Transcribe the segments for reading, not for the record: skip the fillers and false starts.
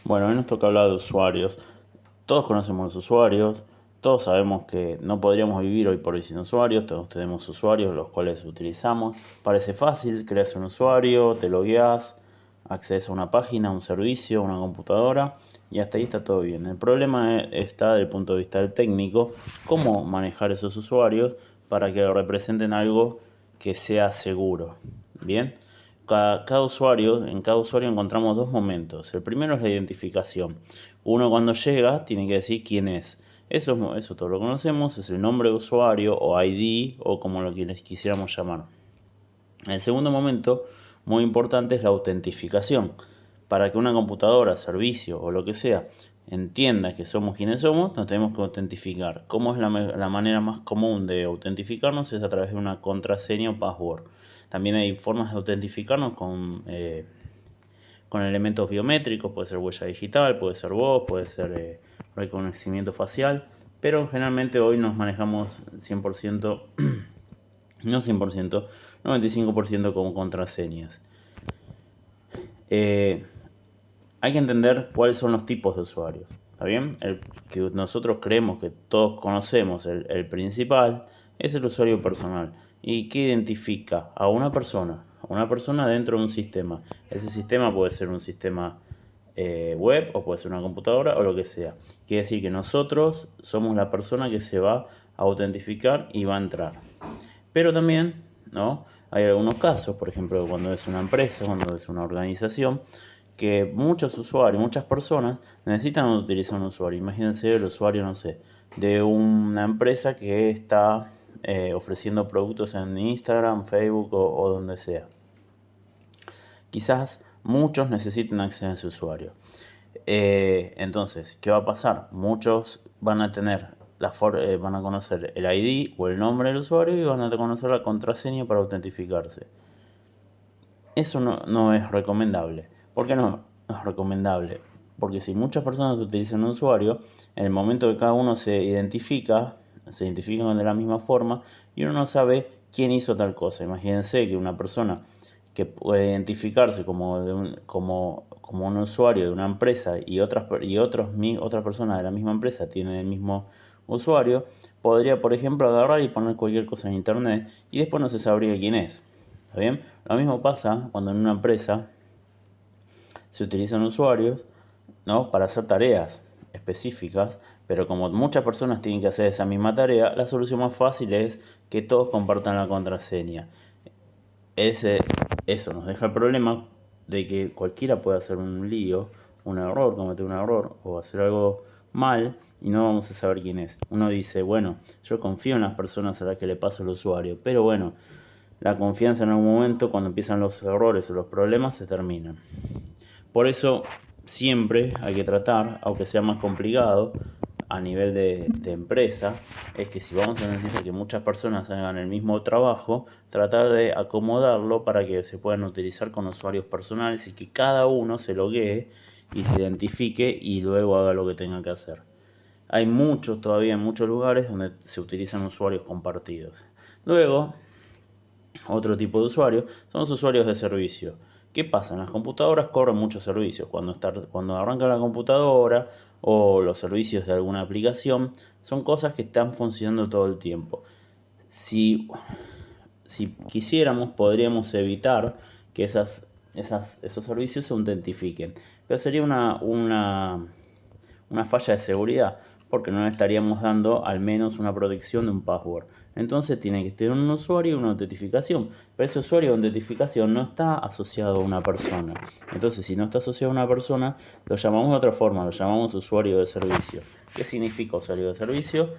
Bueno, hoy nos toca hablar de usuarios. Todos conocemos los usuarios, todos sabemos que no podríamos vivir hoy por hoy sin usuarios, todos tenemos usuarios los cuales utilizamos. Parece fácil, creas un usuario, te logueas, accedes a una página, a un servicio, a una computadora y hasta ahí está todo bien. El problema está desde el punto de vista del técnico, cómo manejar esos usuarios para que representen algo que sea seguro. Bien. En cada usuario encontramos dos momentos. El primero es la identificación. Uno cuando llega tiene que decir quién es. Eso todo lo conocemos, es el nombre de usuario o ID o como lo quisiéramos llamar. El segundo momento, muy importante, es la autentificación. Para que una computadora, servicio o lo que sea entienda que somos quienes somos, nos tenemos que autentificar. ¿Cómo es la manera más común de autentificarnos? Es a través de una contraseña o password. También hay formas de autentificarnos con elementos biométricos, puede ser huella digital, puede ser voz, puede ser reconocimiento facial, pero generalmente hoy nos manejamos 100%, no 100%, 95% con contraseñas. Hay que entender cuáles son los tipos de usuarios. ¿Está bien? El que nosotros creemos que todos conocemos, el principal, es el usuario personal. ¿Y qué identifica a una persona? A una persona dentro de un sistema. Ese sistema puede ser un sistema web o puede ser una computadora o lo que sea. Quiere decir que nosotros somos la persona que se va a autentificar y va a entrar. Pero también, ¿no? Hay algunos casos, por ejemplo, cuando es una empresa, cuando es una organización, que muchos usuarios, muchas personas necesitan utilizar un usuario. Imagínense el usuario, no sé, de una empresa que está ofreciendo productos en Instagram, Facebook o donde sea. Quizás muchos necesiten acceder a ese usuario. Entonces, ¿qué va a pasar? Muchos van a tener van a conocer el ID o el nombre del usuario y van a conocer la contraseña para autentificarse. Eso no es recomendable. ¿Por qué no es recomendable? Porque si muchas personas utilizan un usuario, en el momento que cada uno se identifican de la misma forma y uno no sabe quién hizo tal cosa. Imagínense que una persona que puede identificarse como un usuario de una empresa y otras personas de la misma empresa tienen el mismo usuario, podría, por ejemplo, agarrar y poner cualquier cosa en internet y después no se sabría quién es. ¿Está bien? Lo mismo pasa cuando en una empresa se utilizan usuarios, ¿no? Para hacer tareas específicas, pero como muchas personas tienen que hacer esa misma tarea, la solución más fácil es que todos compartan la contraseña. Eso nos deja el problema de que cualquiera puede hacer un lío, un error, cometer un error o hacer algo mal y no vamos a saber quién es. Uno dice, bueno, yo confío en las personas a las que le paso el usuario, pero bueno, la confianza en algún momento, cuando empiezan los errores o los problemas, se terminan. Por eso siempre hay que tratar, aunque sea más complicado a nivel de empresa, es que si vamos a necesitar que muchas personas hagan el mismo trabajo, tratar de acomodarlo para que se puedan utilizar con usuarios personales y que cada uno se loguee y se identifique y luego haga lo que tenga que hacer. Hay todavía en muchos lugares donde se utilizan usuarios compartidos. Luego, otro tipo de usuarios son los usuarios de servicio. ¿Qué pasa? En las computadoras cobran muchos servicios. Cuando arranca la computadora o los servicios de alguna aplicación, son cosas que están funcionando todo el tiempo. Si quisiéramos, podríamos evitar que esos servicios se autentifiquen. Pero sería una falla de seguridad, porque no le estaríamos dando al menos una protección de un password. Entonces tiene que tener un usuario y una autentificación. Pero ese usuario y autentificación no está asociado a una persona. Entonces, si no está asociado a una persona, lo llamamos de otra forma, lo llamamos usuario de servicio. ¿Qué significa usuario de servicio?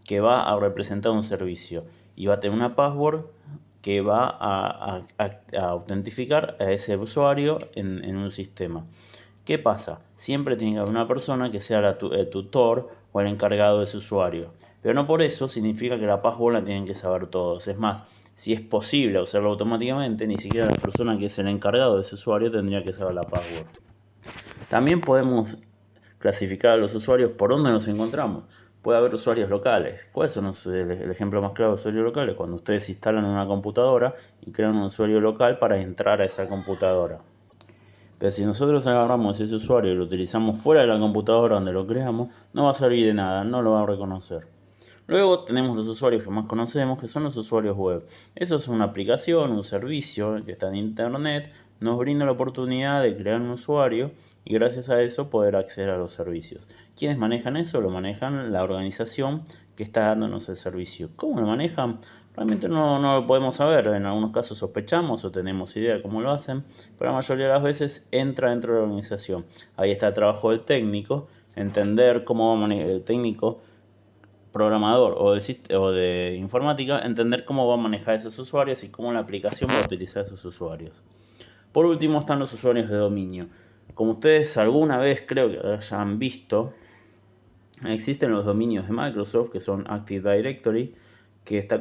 Que va a representar un servicio y va a tener una password que va a autentificar a ese usuario en un sistema. ¿Qué pasa? Siempre tiene que haber una persona que sea el tutor o el encargado de ese usuario. Pero no por eso significa que la password la tienen que saber todos. Es más, si es posible hacerlo automáticamente, ni siquiera la persona que es el encargado de ese usuario tendría que saber la password. También podemos clasificar a los usuarios por dónde nos encontramos. Puede haber usuarios locales. ¿Cuáles son el ejemplo más claro de usuarios locales? Cuando ustedes instalan una computadora y crean un usuario local para entrar a esa computadora. Pero si nosotros agarramos ese usuario y lo utilizamos fuera de la computadora donde lo creamos, no va a servir de nada, no lo va a reconocer. Luego tenemos los usuarios que más conocemos, que son los usuarios web. Eso es una aplicación, un servicio que está en internet, nos brinda la oportunidad de crear un usuario y gracias a eso poder acceder a los servicios. ¿Quiénes manejan eso? Lo manejan la organización que está dándonos el servicio. ¿Cómo lo manejan? Realmente no lo podemos saber. En algunos casos sospechamos o tenemos idea de cómo lo hacen, pero la mayoría de las veces entra dentro de la organización. Ahí está el trabajo del técnico, entender cómo va a manejar el técnico programador o de informática, entender cómo va a manejar esos usuarios y cómo la aplicación va a utilizar esos usuarios. Por último están los usuarios de dominio. Como ustedes alguna vez creo que hayan visto, existen los dominios de Microsoft que son Active Directory, que está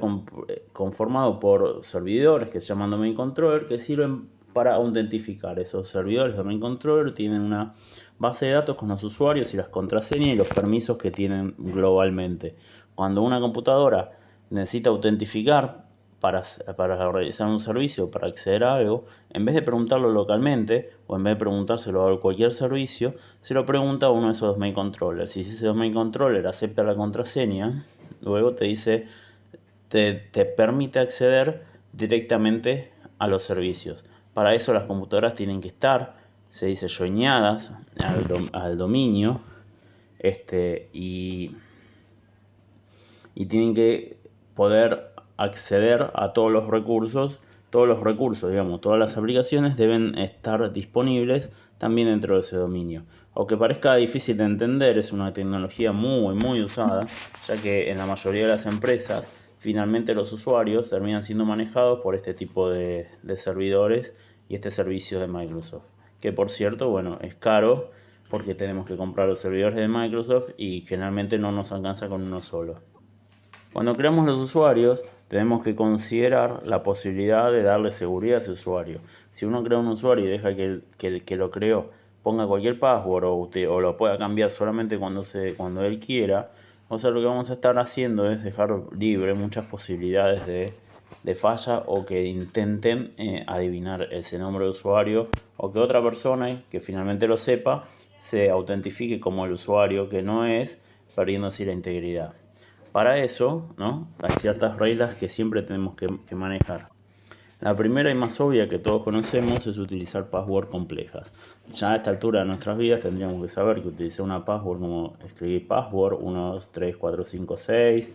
conformado por servidores que se llaman Domain Controller, que sirven para autentificar. Esos servidores de Domain Controller tienen una base de datos con los usuarios y las contraseñas y los permisos que tienen globalmente. Cuando una computadora necesita autentificar para realizar un servicio, para acceder a algo, en vez de preguntarlo localmente o en vez de preguntárselo a cualquier servicio, se lo pregunta a uno de esos domain controllers. Y si ese domain controller acepta la contraseña, luego te dice, te permite acceder directamente a los servicios. Para eso las computadoras tienen que estar, se dice, joineadas al dominio y tienen que poder acceder a todos los recursos, digamos, todas las aplicaciones deben estar disponibles también dentro de ese dominio. Aunque parezca difícil de entender, es una tecnología muy usada, ya que en la mayoría de las empresas finalmente los usuarios terminan siendo manejados por este tipo de servidores y este servicio de Microsoft. Que por cierto, bueno, es caro porque tenemos que comprar los servidores de Microsoft y generalmente no nos alcanza con uno solo. Cuando creamos los usuarios, tenemos que considerar la posibilidad de darle seguridad a ese usuario. Si uno crea un usuario y deja que el que lo creó ponga cualquier password o lo pueda cambiar solamente cuando él quiera, o sea, lo que vamos a estar haciendo es dejar libre muchas posibilidades de falla o que intenten adivinar ese nombre de usuario o que otra persona que finalmente lo sepa se autentifique como el usuario que no es, perdiendo así la integridad. Para eso, ¿no?, hay ciertas reglas que siempre tenemos que manejar. La primera y más obvia que todos conocemos es utilizar password complejas. Ya a esta altura de nuestras vidas tendríamos que saber que utilizar una password como escribir password 1, 2, 3, 4, 5, 6,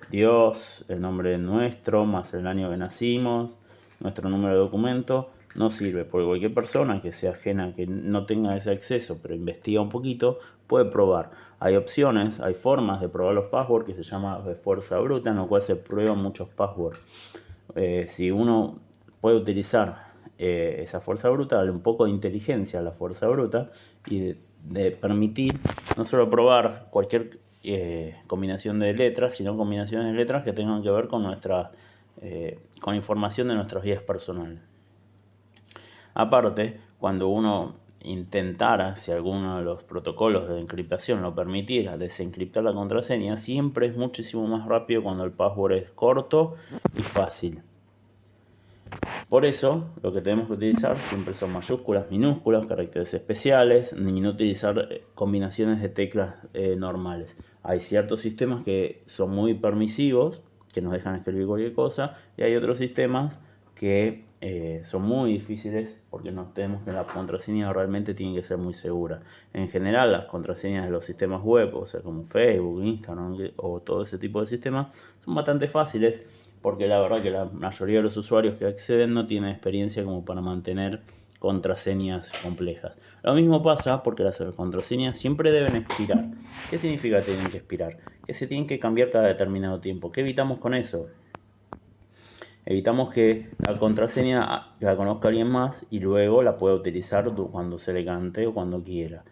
Dios, el nombre nuestro, más el año que nacimos, nuestro número de documento, no sirve, porque cualquier persona que sea ajena, que no tenga ese acceso, pero investiga un poquito, puede probar. Hay opciones, hay formas de probar los passwords que se llama de fuerza bruta, en lo cual se prueban muchos passwords. Si uno puede utilizar esa fuerza bruta, darle un poco de inteligencia a la fuerza bruta y de permitir no solo probar cualquier combinación de letras, sino combinaciones de letras que tengan que ver con con información de nuestras vidas personales. Aparte, cuando uno intentara, si alguno de los protocolos de encriptación lo permitiera, desencriptar la contraseña, siempre es muchísimo más rápido cuando el password es corto y fácil. Por eso, lo que tenemos que utilizar siempre son mayúsculas, minúsculas, caracteres especiales, y no utilizar combinaciones de teclas normales. Hay ciertos sistemas que son muy permisivos, que nos dejan escribir cualquier cosa, y hay otros sistemas que son muy difíciles porque nos tenemos que la contraseña realmente tiene que ser muy segura. En general, las contraseñas de los sistemas web, o sea, como Facebook, Instagram o todo ese tipo de sistemas, son bastante fáciles porque la verdad que la mayoría de los usuarios que acceden no tienen experiencia como para mantener contraseñas complejas. Lo mismo pasa porque las contraseñas siempre deben expirar. ¿Qué significa que tienen que expirar? Que se tienen que cambiar cada determinado tiempo. ¿Qué evitamos con eso? Evitamos que la contraseña la conozca alguien más y luego la pueda utilizar cuando se le cante o cuando quiera.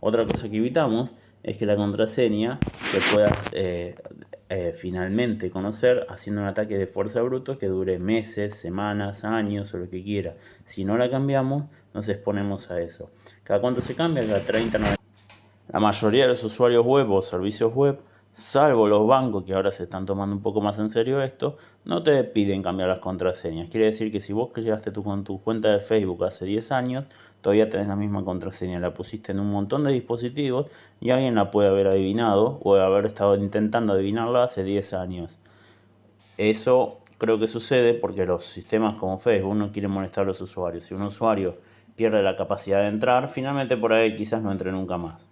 Otra cosa que evitamos es que la contraseña se pueda finalmente conocer haciendo un ataque de fuerza bruta que dure meses, semanas, años o lo que quiera. Si no la cambiamos, nos exponemos a eso. ¿Cada cuánto se cambia? Cada 30, 90. La mayoría de los usuarios web o servicios web salvo los bancos que ahora se están tomando un poco más en serio esto, no te piden cambiar las contraseñas. Quiere decir que si vos creaste con tu cuenta de Facebook hace 10 años, todavía tenés la misma contraseña, la pusiste en un montón de dispositivos y alguien la puede haber adivinado o haber estado intentando adivinarla hace 10 años. Eso creo que sucede porque los sistemas como Facebook no quieren molestar a los usuarios. Si un usuario pierde la capacidad de entrar, finalmente por ahí quizás no entre nunca más.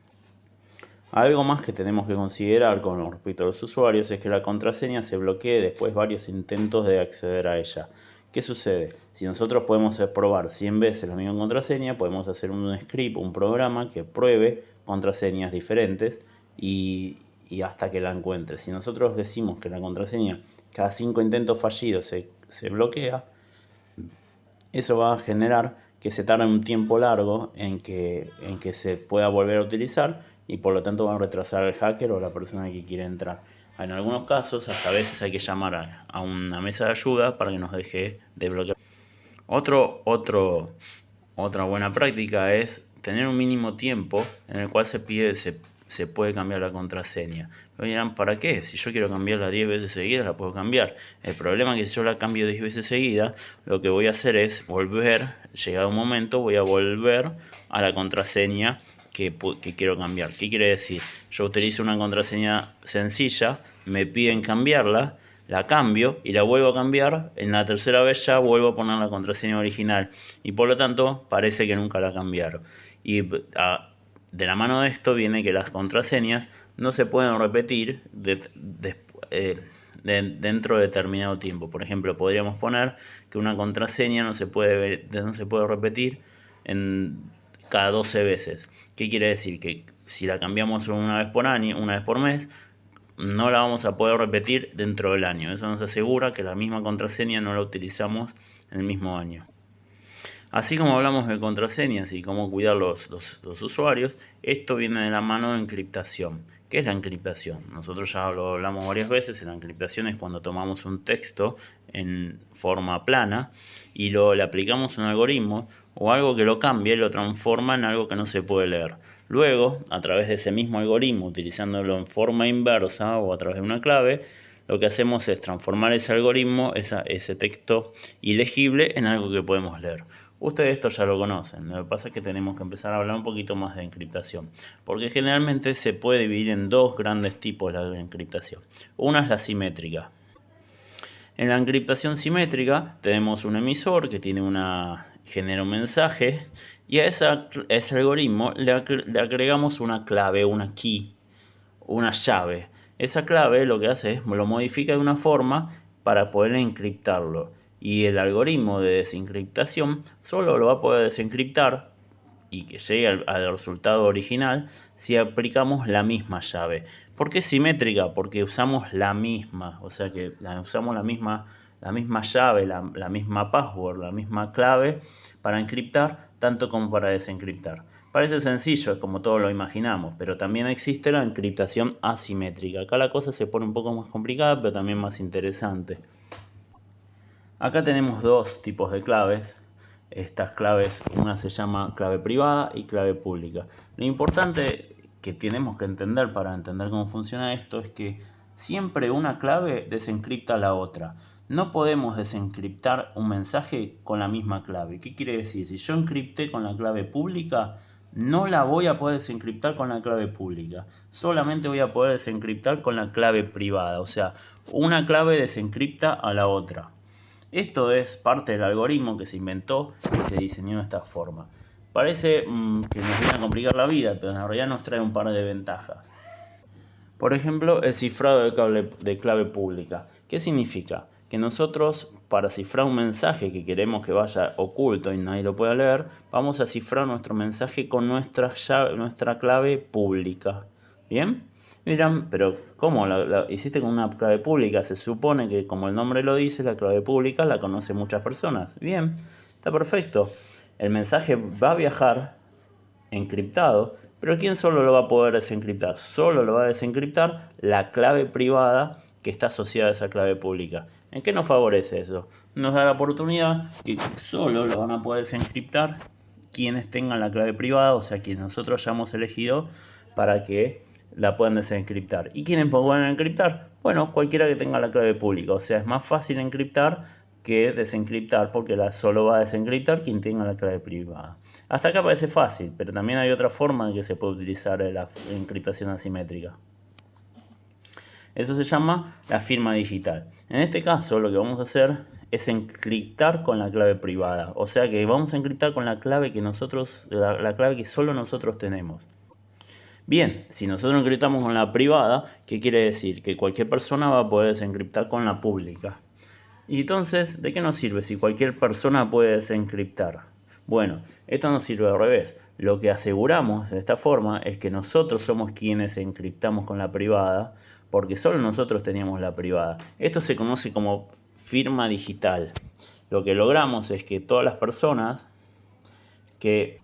Algo más que tenemos que considerar con respecto a los usuarios es que la contraseña se bloquee después de varios intentos de acceder a ella. ¿Qué sucede? Si nosotros podemos probar 100 veces la misma contraseña, podemos hacer un script, un programa que pruebe contraseñas diferentes y hasta que la encuentre. Si nosotros decimos que la contraseña cada 5 intentos fallidos se bloquea, eso va a generar que se tarde un tiempo largo en que se pueda volver a utilizar y por lo tanto va a retrasar al hacker o la persona que quiere entrar. En algunos casos hasta a veces hay que llamar a una mesa de ayuda para que nos deje de bloquear. Otra buena práctica es tener un mínimo tiempo en el cual se puede cambiar la contraseña. Me dirán, ¿para qué? Si yo quiero cambiarla 10 veces seguidas, la puedo cambiar. El problema es que si yo la cambio 10 veces seguidas, lo que voy a hacer es llegado un momento, voy a volver a la contraseña que quiero cambiar. ¿Qué quiere decir? Yo utilizo una contraseña sencilla, me piden cambiarla, la cambio y la vuelvo a cambiar, en la tercera vez ya vuelvo a poner la contraseña original y por lo tanto parece que nunca la cambiaron. Y de la mano de esto viene que las contraseñas no se pueden repetir dentro de determinado tiempo. Por ejemplo, podríamos poner que una contraseña no se puede repetir cada 12 veces. ¿Qué quiere decir? Que si la cambiamos una vez por año, una vez por mes, no la vamos a poder repetir dentro del año. Eso nos asegura que la misma contraseña no la utilizamos en el mismo año. Así como hablamos de contraseñas y cómo cuidar los usuarios, esto viene de la mano de encriptación. ¿Qué es la encriptación? Nosotros ya lo hablamos varias veces. La encriptación es cuando tomamos un texto en forma plana y le aplicamos un algoritmo o algo que lo cambie y lo transforma en algo que no se puede leer. Luego, a través de ese mismo algoritmo, utilizándolo en forma inversa o a través de una clave, lo que hacemos es transformar ese algoritmo, ese texto ilegible, en algo que podemos leer. Ustedes esto ya lo conocen, lo que pasa es que tenemos que empezar a hablar un poquito más de encriptación, porque generalmente se puede dividir en dos grandes tipos de encriptación. Una es la simétrica. En la encriptación simétrica tenemos un emisor que genera un mensaje y a ese algoritmo le agregamos una clave, una key, una llave. Esa clave lo que hace es lo modifica de una forma para poder encriptarlo. Y el algoritmo de desencriptación solo lo va a poder desencriptar y que llegue al resultado original si aplicamos la misma llave. ¿Por qué simétrica? Porque usamos la misma, o sea que usamos la misma llave, la misma password, la misma clave para encriptar tanto como para desencriptar. Parece sencillo, es como todos lo imaginamos, pero también existe la encriptación asimétrica. Acá la cosa se pone un poco más complicada, pero también más interesante. Acá tenemos dos tipos de claves. Estas claves, una se llama clave privada y clave pública. Lo importante que tenemos que entender para entender cómo funciona esto es que siempre una clave desencripta a la otra. No podemos desencriptar un mensaje con la misma clave. ¿Qué quiere decir? Si yo encripté con la clave pública, no la voy a poder desencriptar con la clave pública. Solamente voy a poder desencriptar con la clave privada. O sea, una clave desencripta a la otra. Esto es parte del algoritmo que se inventó y se diseñó de esta forma. Parece que nos viene a complicar la vida, pero en realidad nos trae un par de ventajas. Por ejemplo, el cifrado de clave pública. ¿Qué significa? Que nosotros, para cifrar un mensaje que queremos que vaya oculto y nadie lo pueda leer, vamos a cifrar nuestro mensaje con nuestra clave pública. ¿Bien? Dirán, pero ¿cómo la hiciste con una clave pública? Se supone que, como el nombre lo dice, la clave pública la conocen muchas personas. Bien, está perfecto. El mensaje va a viajar encriptado, pero ¿quién solo lo va a poder desencriptar? Solo lo va a desencriptar la clave privada que está asociada a esa clave pública. ¿En qué nos favorece eso? Nos da la oportunidad que solo lo van a poder desencriptar quienes tengan la clave privada, o sea, quienes nosotros hayamos elegido para que la pueden desencriptar. ¿Y quiénes pueden encriptar? Bueno, cualquiera que tenga la clave pública. O sea, es más fácil encriptar que desencriptar, porque solo va a desencriptar quien tenga la clave privada. Hasta acá parece fácil, pero también hay otra forma en que se puede utilizar la encriptación asimétrica. Eso se llama la firma digital. En este caso, lo que vamos a hacer es encriptar con la clave privada. O sea que vamos a encriptar con la clave que la clave que solo nosotros tenemos. Bien, si nosotros encriptamos con la privada, ¿qué quiere decir? Que cualquier persona va a poder desencriptar con la pública. Y entonces, ¿de qué nos sirve si cualquier persona puede desencriptar? Bueno, esto nos sirve al revés. Lo que aseguramos de esta forma es que nosotros somos quienes encriptamos con la privada, porque solo nosotros teníamos la privada. Esto se conoce como firma digital. Lo que logramos es que todas las personas que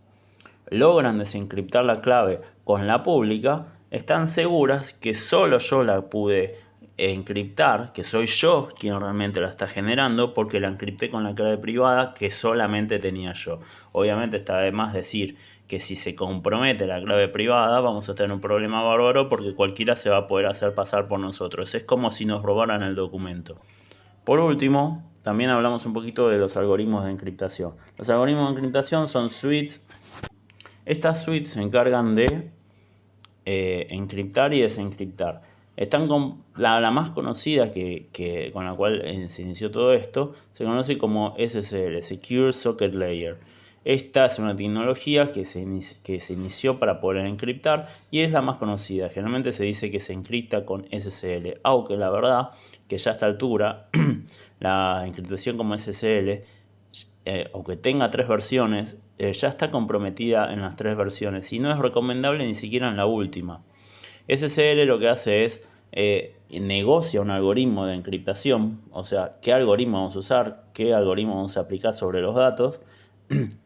logran desencriptar la clave con la pública están seguras que solo yo la pude encriptar, que soy yo quien realmente la está generando, porque la encripté con la clave privada que solamente tenía yo. Obviamente está de más decir que si se compromete la clave privada vamos a tener un problema bárbaro, porque cualquiera se va a poder hacer pasar por nosotros. Es como si nos robaran el documento. Por último, también hablamos un poquito de los algoritmos de encriptación. Los algoritmos de encriptación son suites. Estas suites se encargan de encriptar y desencriptar. Están con la más conocida con la cual se inició todo esto, se conoce como SSL, Secure Socket Layer. Esta es una tecnología que se inició para poder encriptar y es la más conocida. Generalmente se dice que se encripta con SSL, aunque la verdad que ya a esta altura la encriptación como SSL, aunque tenga 3 versiones, ya está comprometida en las 3 versiones y no es recomendable ni siquiera en la última. SSL lo que hace es negocia un algoritmo de encriptación, o sea, qué algoritmo vamos a usar, qué algoritmo vamos a aplicar sobre los datos,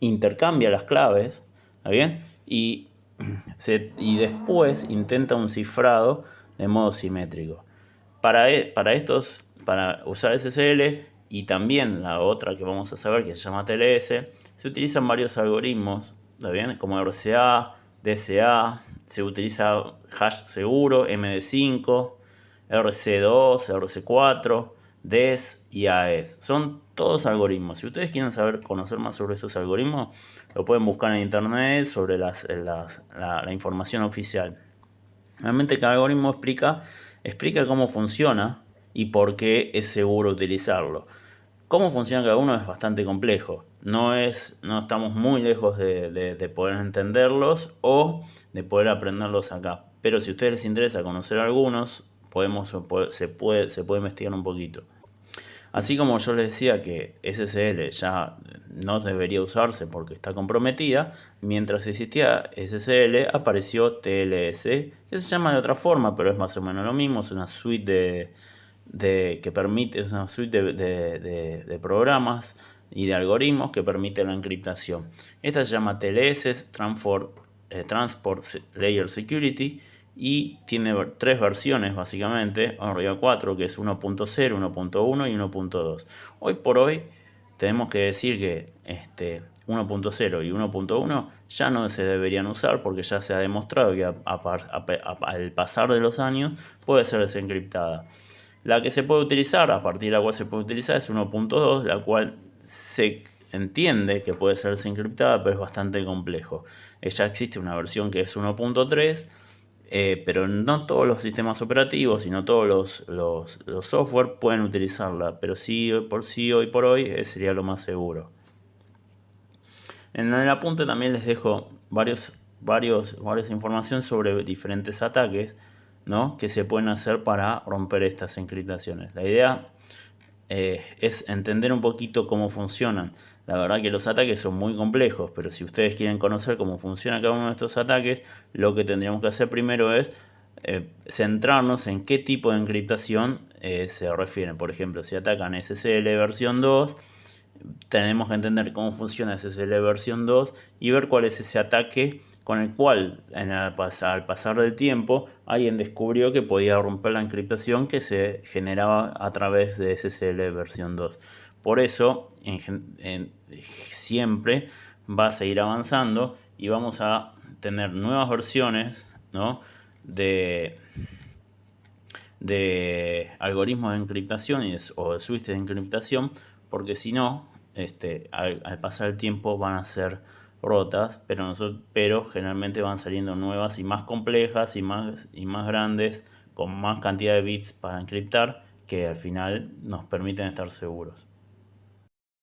intercambia las claves, ¿está bien? Y después intenta un cifrado de modo simétrico. Para usar SSL y también la otra que vamos a saber que se llama TLS, se utilizan varios algoritmos, ¿está bien? Como RCA, DCA, se utiliza hash seguro, MD5, RC2, RC4, DES y AES. Son todos algoritmos. Si ustedes quieren conocer más sobre esos algoritmos, lo pueden buscar en internet sobre la información oficial. Realmente cada algoritmo explica cómo funciona y por qué es seguro utilizarlo. Cómo funciona cada uno es bastante complejo. No estamos muy lejos de poder entenderlos o de poder aprenderlos acá. Pero si a ustedes les interesa conocer algunos, se puede investigar un poquito. Así como yo les decía que SSL ya no debería usarse porque está comprometida, mientras existía SSL apareció TLS, que se llama de otra forma, pero es más o menos lo mismo. Es una suite es una suite de programas y de algoritmos que permiten la encriptación. Esta se llama TLS, Transport Layer Security, y tiene 3 versiones básicamente, en realidad 4, que es 1.0, 1.1 y 1.2. Hoy por hoy tenemos que decir que 1.0 y 1.1 ya no se deberían usar, porque ya se ha demostrado que al pasar de los años puede ser desencriptada. La que se puede utilizar, a partir de la cual se puede utilizar, es 1.2, la cual se entiende que puede ser desencriptada, pero es bastante complejo. Ya existe una versión que es 1.3, pero no todos los sistemas operativos y no todos los software pueden utilizarla, pero sí, hoy por hoy sería lo más seguro. En el apunte también les dejo varias información sobre diferentes ataques, ¿no?, que se pueden hacer para romper estas encriptaciones. La idea es entender un poquito cómo funcionan. La verdad que los ataques son muy complejos, pero si ustedes quieren conocer cómo funciona cada uno de estos ataques, lo que tendríamos que hacer primero es centrarnos en qué tipo de encriptación se refieren. Por ejemplo, si atacan SSL versión 2, tenemos que entender cómo funciona SSL versión 2 y ver cuál es ese ataque con el cual al pasar del tiempo alguien descubrió que podía romper la encriptación que se generaba a través de SSL versión 2. Por eso siempre va a seguir avanzando y vamos a tener nuevas versiones, ¿no?, de, de algoritmos de encriptación o de switches de encriptación, porque si no, al pasar el tiempo van a ser rotas, pero generalmente van saliendo nuevas y más complejas y más grandes, con más cantidad de bits para encriptar, que al final nos permiten estar seguros.